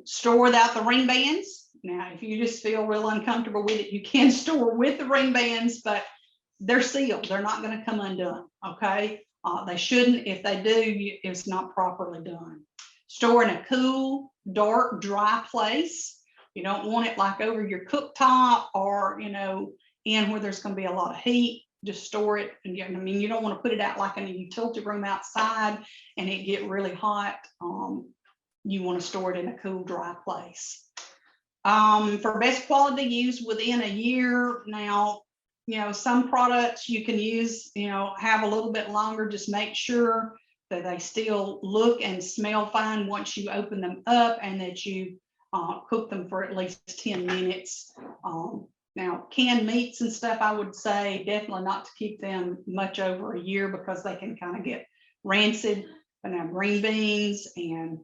Store without the ring bands. Now, if you just feel real uncomfortable with it, you can store with the ring bands, but they're sealed. They're not going to come undone, okay? They shouldn't. If they do, it's not properly done. Store in a cool, dark, dry place. You don't want it like over your cooktop or, you know, in where there's going to be a lot of heat. Just store it. And I mean, you don't want to put it out like in a utility room outside and it get really hot. You want to store it in a cool, dry place. For best quality use within a year. Now, you know, some products you can use, you know, have a little bit longer. Just make sure that they still look and smell fine once you open them up, and that you cook them for at least 10 minutes. Now, canned meats and stuff, I would say definitely not to keep them much over a year because they can kind of get rancid. But now green beans and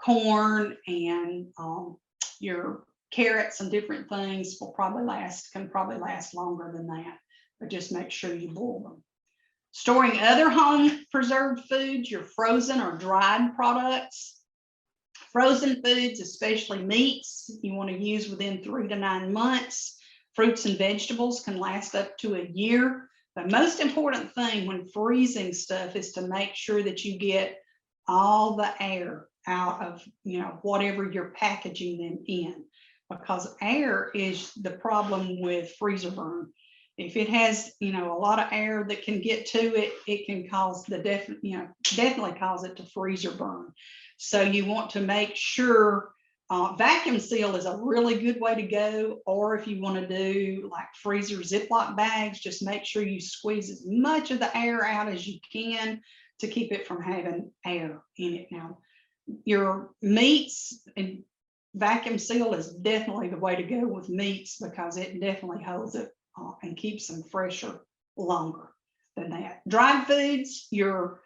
corn and your carrots and different things will can probably last longer than that. But just make sure you boil them. Storing other home preserved foods, your frozen or dried products. Frozen foods, especially meats, you want to use within 3 to 9 months. Fruits and vegetables can last up to a year. The most important thing when freezing stuff is to make sure that you get all the air out of, you know, whatever you're packaging them in, because air is the problem with freezer burn. If it has, you know, a lot of air that can get to it, it can cause definitely cause it to freezer burn. So you want to make sure vacuum seal is a really good way to go. Or if you want to do like freezer Ziploc bags, just make sure you squeeze as much of the air out as you can to keep it from having air in it. Now, your meats and vacuum seal is definitely the way to go with meats because it definitely holds it and keeps them fresher longer than that. Dried foods, your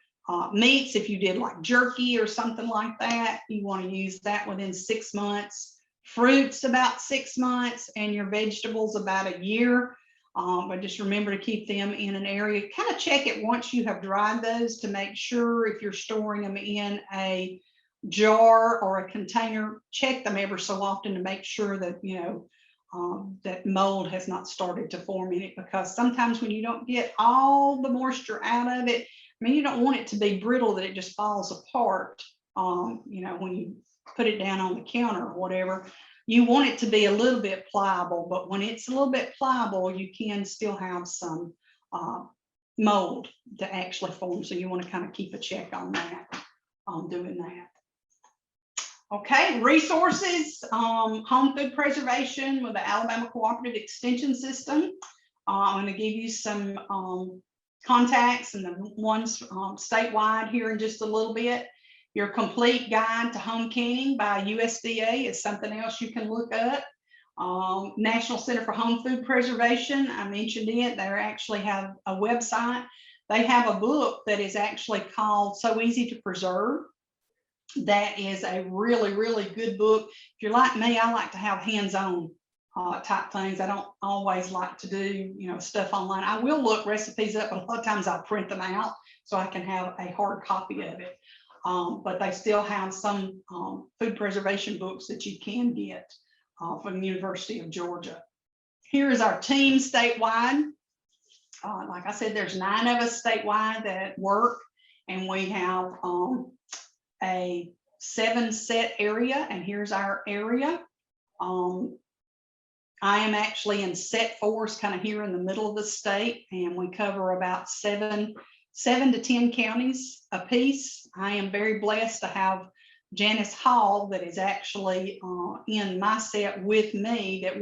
meats, if you did like jerky or something like that, you want to use that within 6 months. Fruits about 6 months, and your vegetables about a year. But just remember to keep them in an area. Kind of check it once you have dried those to make sure if you're storing them in a jar or a container, check them ever so often to make sure that, you know, that mold has not started to form in it, because sometimes when you don't get all the moisture out of it, I mean, you don't want it to be brittle that it just falls apart. You know, when you put it down on the counter or whatever, you want it to be a little bit pliable, but when it's a little bit pliable, you can still have some mold to actually form. So you want to kind of keep a check on that, doing that. Okay, resources, home food preservation with the Alabama Cooperative Extension System. I'm going to give you some contacts and the ones statewide here in just a little bit. Your complete guide to home canning by USDA is something else you can look up. National Center for Home Food Preservation, I mentioned it. They actually have a website. They have a book that is actually called So Easy to Preserve. That is a really, really good book. If you're like me, I like to have hands-on type things. I don't always like to do, you know, stuff online. I will look recipes up, but a lot of times I print them out so I can have a hard copy of it. But they still have some food preservation books that you can get from the University of Georgia. Here is our team statewide. Like I said, there's 9 of us statewide that work, and we have a 7 set area, and here's our area. I am actually in set 4, kind of here in the middle of the state, and we cover about 7 to 10 counties a piece. I am very blessed to have Janice Hall that is actually in my set with me, that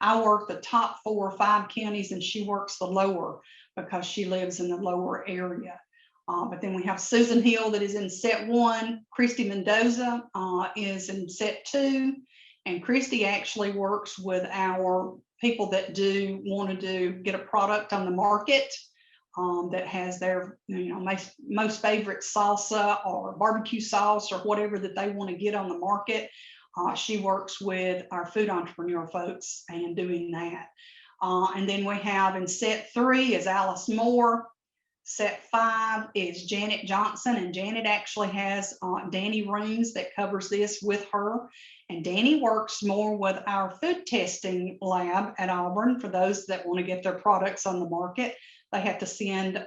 I work the top 4 or 5 counties, and she works the lower because she lives in the lower area. But then we have Susan Hill that is in set 1. Christy Mendoza is in set 2. And Christy actually works with our people that want to get a product on the market that has their most favorite salsa or barbecue sauce or whatever that they want to get on the market. She works with our food entrepreneur folks and doing that. And then we have in set 3 is Alice Moore. Set 5 is Janet Johnson, and Janet actually has Danny Rooms that covers this with her. And Danny works more with our food testing lab at Auburn. For those that want to get their products on the market, they have to send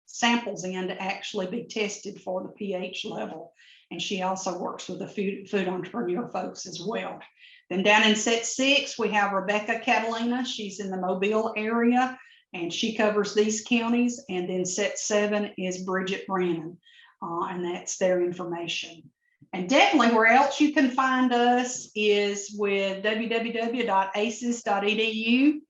samples in to actually be tested for the pH level. And she also works with the food entrepreneur folks as well. Then down in set 6, we have Rebecca Catalina. She's in the Mobile area, and she covers these counties. And then set 7 is Bridget Brannon, and that's their information. And definitely where else you can find us is with www.aces.edu.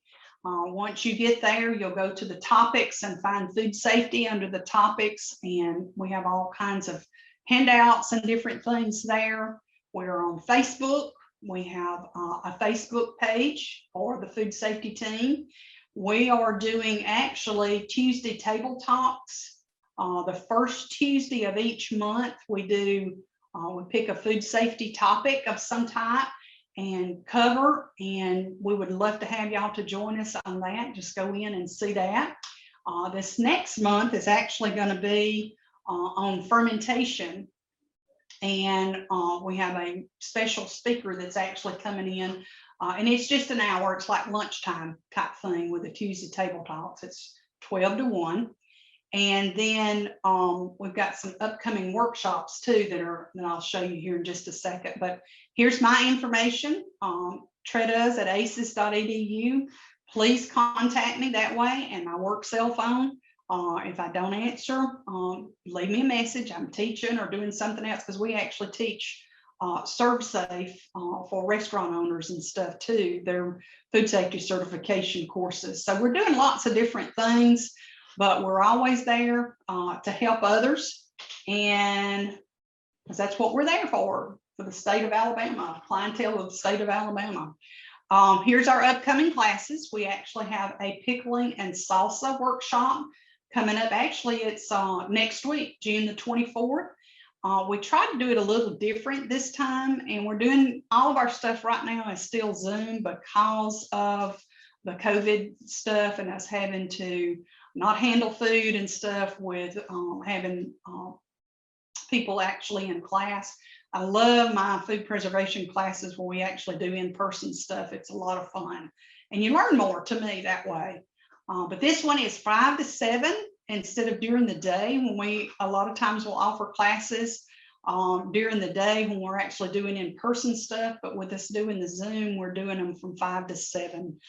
Once you get there, you'll go to the topics and find food safety under the topics. And we have all kinds of handouts and different things there. We're on Facebook. We have a Facebook page for the food safety team. We are doing actually Tuesday table talks. The first Tuesday of each month, we pick a food safety topic of some type and cover, and we would love to have y'all to join us on that. Just go in and see that. This next month is actually going to be on fermentation, and we have a special speaker that's actually coming in, and it's just an hour. It's like lunchtime type thing with the Tuesday table talks. It's 12 to 1. And then we've got some upcoming workshops too that I'll show you here in just a second. But here's my information, tredas@aces.edu. Please contact me that way, and my work cell phone. If I don't answer, leave me a message. I'm teaching or doing something else, because we actually teach Serve Safe for restaurant owners and stuff too. Their food safety certification courses. So we're doing lots of different things, but we're always there to help others, and because that's what we're there for the state of Alabama, clientele of the state of Alabama. Here's our upcoming classes. We actually have a pickling and salsa workshop coming up. Actually, it's next week, June the 24th. We try to do it a little different this time, and we're doing all of our stuff right now is still Zoom because of the COVID stuff and us having to not handle food and stuff with having people actually in class. I love my food preservation classes where we actually do in-person stuff. It's a lot of fun, and you learn more to me that way. But this one is 5 to 7 instead of during the day, when a lot of times we'll offer classes during the day when we're actually doing in-person stuff. But with us doing the Zoom, we're doing them from 5 to 7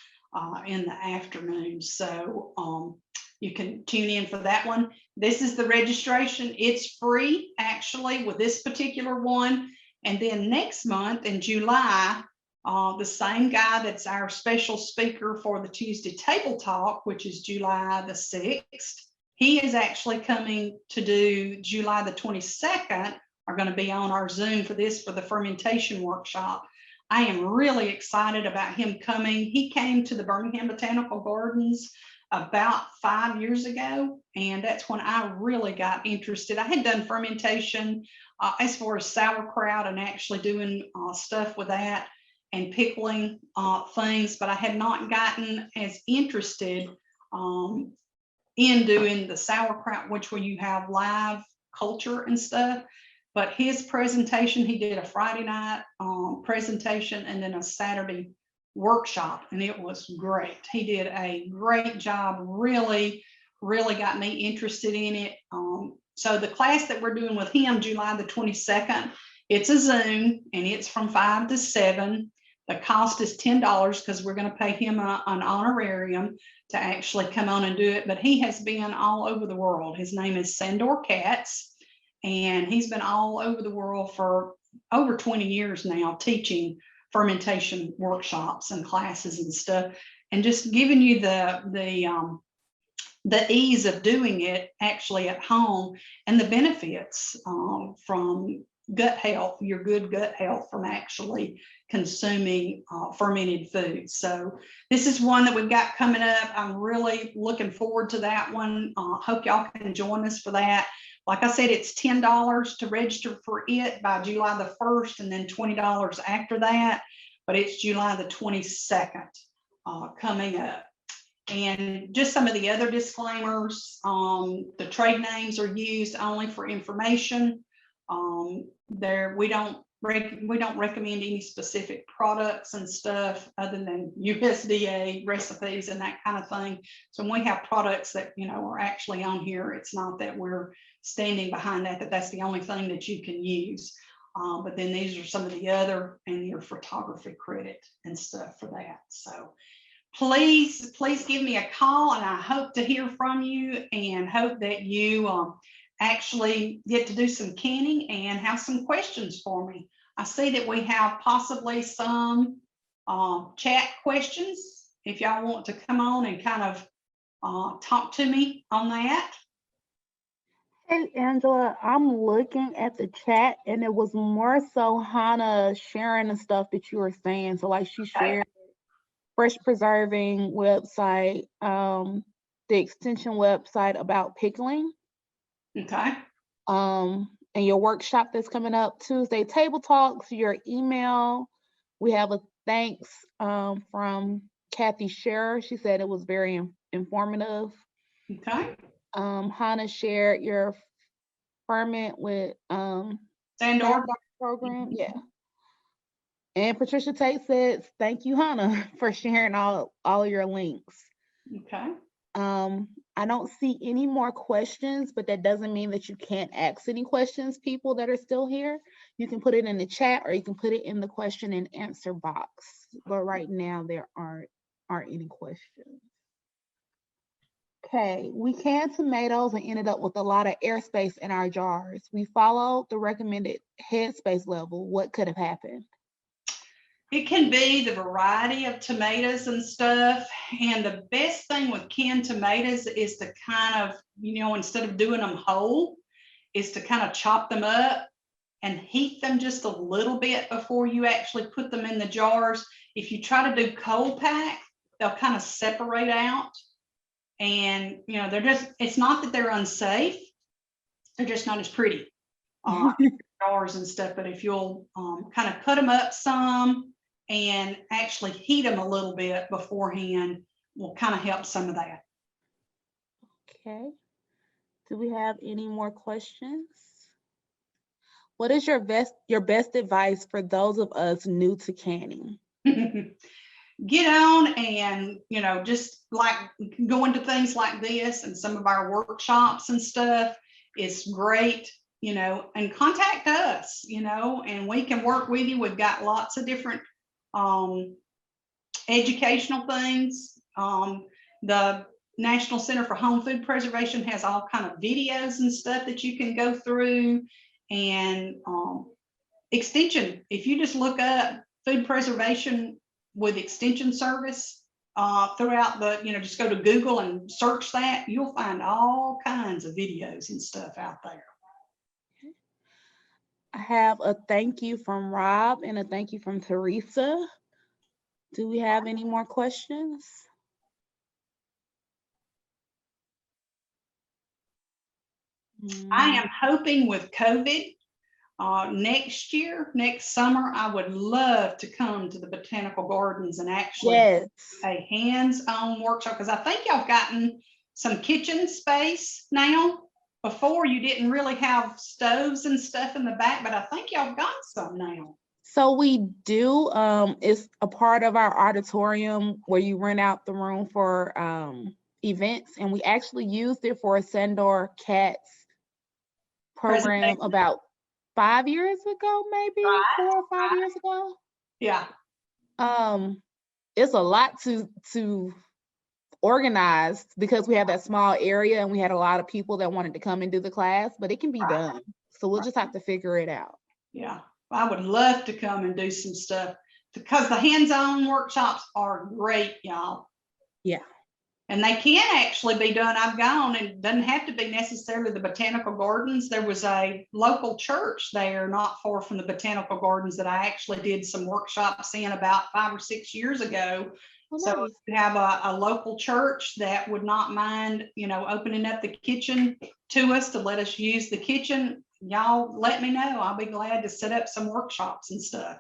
in the afternoon. So you can tune in for that one. This is the registration. It's free actually with this particular one. And then next month in July, the same guy that's our special speaker for the Tuesday Table Talk, which is July the 6th, he is actually coming to do July the 22nd, are going to be on our Zoom for the fermentation workshop. I am really excited about him coming. He came to the Birmingham Botanical Gardens about 5 years ago, and that's when I really got interested. I had done fermentation as far as sauerkraut and actually doing stuff with that and pickling things, but I had not gotten as interested in doing the sauerkraut, which where you have live culture and stuff. but his presentation, he did a Friday night presentation and then a Saturday workshop, and it was great. He did a great job, really got me interested in it. So the class that we're doing with him, July the 22nd, it's a Zoom, and it's from 5 to 7. The cost is $10 because we're going to pay him an honorarium to actually come on and do it. But he has been all over the world. His name is Sandor Katz, and he's been all over the world for over 20 years now, teaching fermentation workshops and classes and stuff, and just giving you the ease of doing it actually at home, and the benefits from gut health, your good gut health from actually consuming fermented foods. So this is one that we've got coming up. I'm really looking forward to that one. Hope y'all can join us for that. Like I said, it's $10 to register for it by July the 1st, and then $20 after that, but it's July the 22nd coming up. And just some of the other disclaimers, the trade names are used only for information. We don't recommend any specific products and stuff other than USDA recipes and that kind of thing. So when we have products that, you know, are actually on here, it's not that we're standing behind that that's the only thing that you can use. But then these are some of the other, and your photography credit and stuff for that. So please give me a call, and I hope to hear from you, and hope that you actually get to do some canning and have some questions for me. I see that we have possibly some chat questions. If y'all want to come on and kind of talk to me on that. Hey, Angela, I'm looking at the chat, and it was more so Hannah sharing the stuff that you were saying. So like she shared fresh preserving website, the extension website about pickling. Okay. And your workshop that's coming up Tuesday, table talks, your email. We have a thanks from Kathy Scherer. She said it was very informative. Okay. Hannah shared your ferment with Sandor program. Yeah. And Patricia Tate says, thank you, Hannah, for sharing all of your links. Okay. I don't see any more questions, but that doesn't mean that you can't ask any questions, people that are still here. You can put it in the chat, or you can put it in the question and answer box. But right now there aren't any questions. Okay, we canned tomatoes and ended up with a lot of airspace in our jars. We followed the recommended headspace level. What could have happened? It can be the variety of tomatoes and stuff. And the best thing with canned tomatoes is to kind of, you know, instead of doing them whole, is to kind of chop them up and heat them just a little bit before you actually put them in the jars. If you try to do cold pack, they'll kind of separate out. And, you know, it's not that they're unsafe, they're just not as pretty jars and stuff. But if you'll kind of cut them up some and actually heat them a little bit beforehand, will kind of help some of that. Okay. Do we have any more questions? What is your best advice for those of us new to canning? Get on and, you know, just like going to things like this and some of our workshops and stuff is great, you know, and contact us, you know, and we can work with you. We've got lots of different educational things. The National Center for Home Food Preservation has all kind of videos and stuff that you can go through. And extension, if you just look up food preservation with extension service throughout the, you know, just go to Google and search that, you'll find all kinds of videos and stuff out there. I have a thank you from Rob and a thank you from Teresa. Do we have any more questions? I am hoping with COVID next summer, I would love to come to the Botanical Gardens and actually do a hands-on workshop, because I think y'all gotten some kitchen space now. before you didn't really have stoves and stuff in the back, but I think y'all got some now. So we do, it's a part of our auditorium where you rent out the room for events, and we actually used it for a Sandor Cats program Presentation. about 5 years ago, maybe Right, 4 or 5 years ago. Yeah, It's a lot to organize because we have that small area and we had a lot of people that wanted to come and do the class, but it can be done. So we'll just have to figure it out. yeah. I would love to come and do some stuff because the hands-on workshops are great, y'all. Yeah. And they can actually be done. I've gone, and it doesn't have to be necessarily the Botanical Gardens. There was a local church there not far from the Botanical Gardens that I actually did some workshops in about 5 or 6 years ago. Oh, So nice. if you have a local church that would not mind, opening up the kitchen to us to let us use the kitchen, y'all let me know. I'll be glad to set up some workshops and stuff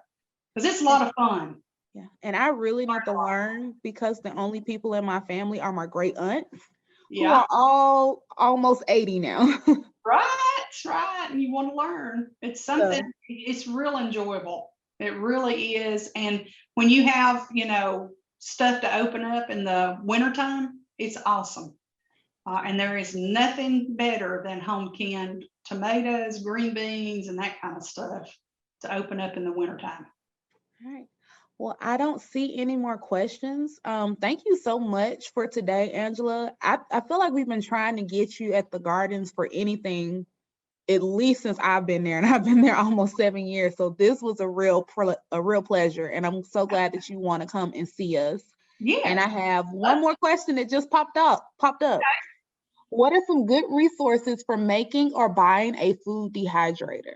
because it's a lot of fun. Yeah, and I really need to learn because the only people in my family are my great aunts, who Yeah, are all almost 80 now. right. And you want to learn. It's something, it's real enjoyable. It really is. And when you have, stuff to open up in the wintertime, it's awesome. And there is nothing better than home canned tomatoes, green beans, and that kind of stuff to open up in the wintertime. All right. Well, I don't see any more questions. Thank you so much for today, Angela. I feel like we've been trying to get you at the gardens for anything, at least since I've been there, and I've been there almost 7 years. So this was a real pleasure, and I'm so glad that you want to come and see us. Yeah. And I have one more question that just popped up. What are some good resources for making or buying a food dehydrator?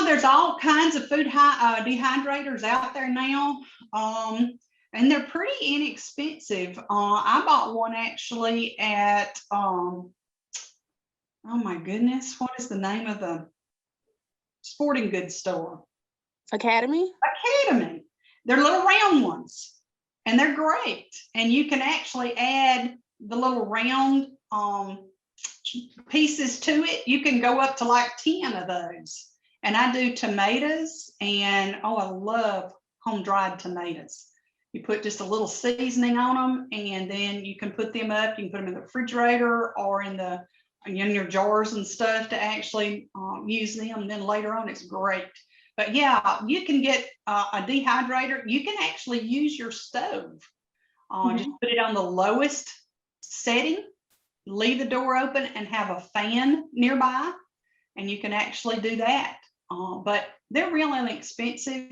There's all kinds of food dehydrators out there now, and they're pretty inexpensive. I bought one actually at, oh my goodness, what is the name of the sporting goods store? Academy? Academy. They're little round ones, and they're great. And you can actually add the little round pieces to it. You can go up to like 10 of those. And I do tomatoes, and I love home dried tomatoes. You put just a little seasoning on them, and then you can put them up. You can put them in the refrigerator or in your jars and stuff to actually use them. And then later on, it's great. But yeah, you can get a dehydrator. You can actually use your stove. Just put it on the lowest setting, leave the door open, and have a fan nearby, and you can actually do that. But they're really inexpensive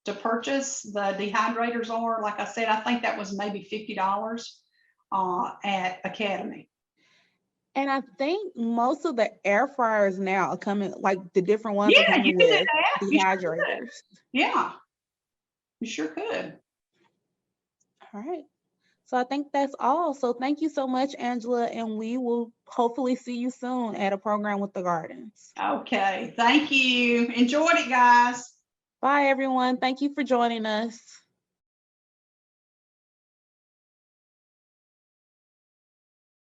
to purchase. The dehydrators are, like I said, I think that was maybe $50 at Academy. And I think most of the air fryers now are coming, like the different ones are coming you with can do that. dehydrators. Yeah, you sure could. All right. So I think that's all. So thank you so much, Angela, and we will hopefully see you soon at a program with the gardens. Okay, thank you. Enjoyed it, guys. Bye, everyone. Thank you for joining us.